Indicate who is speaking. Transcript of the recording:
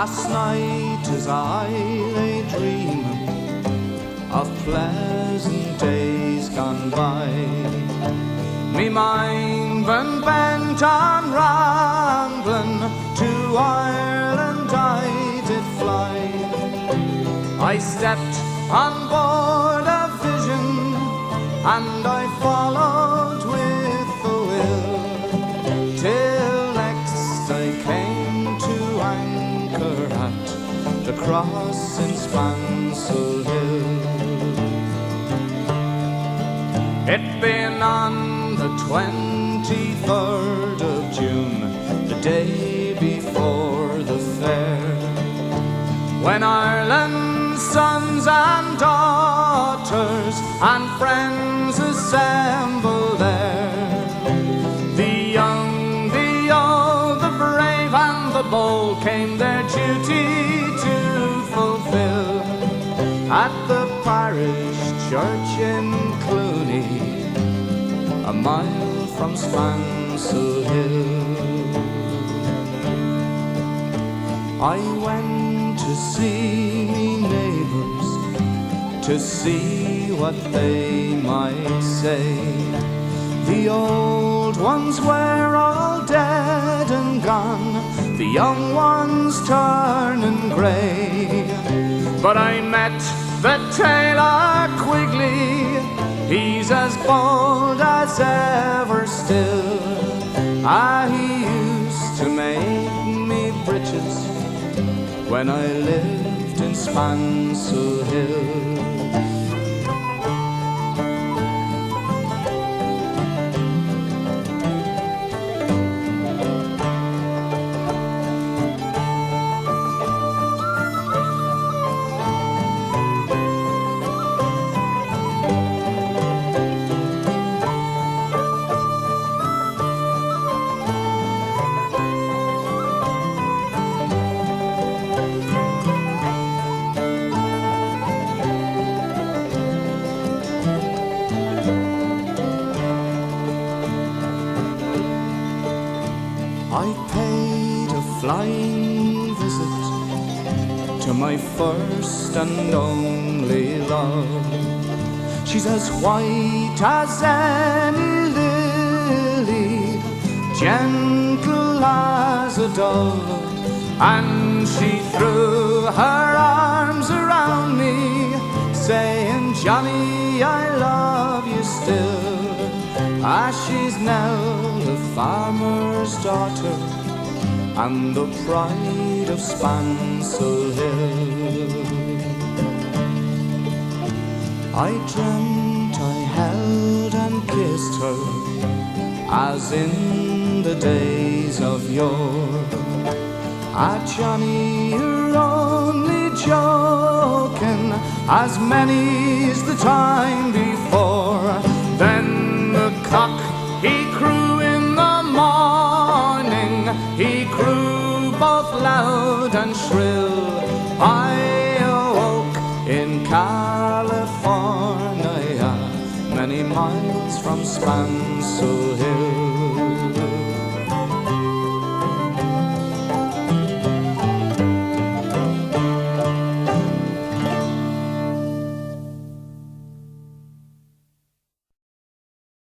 Speaker 1: Last night as I lay dreaming of pleasant days gone by, me mind been bent on rambling, to Ireland I did fly. I stepped on board a vision and I followed with the will, till next I came to anchor at the cross in Spansel Hill. It been on the 23rd of June, the day before the fair, when Ireland's sons and daughters and friends assembled there. The young, the old, the brave and the bold came their duty to fulfill at the parish church in Clooney, a mile from Spansel Hill. I went to see me neighbours, to see what they might say. The old ones were all dead and gone, the young ones turning grey. But I met the tailor Quigley, he's as bold as ever still. He used to make me breeches when I lived in Spansel Hill. I paid a flying visit to my first and only love. She's as white as any lily, gentle as a dove, and she threw her arms around me, saying, Johnny, I love you still. She's Nell, the farmer's daughter, and the pride of Spansel Hill. I dreamt I held and kissed her, as in the days of yore. Johnny, you're only joking, as many's the time before. Then the cock, he crew in the morning, he crew both loud and shrill. I awoke in California, many miles from Spansel Hill.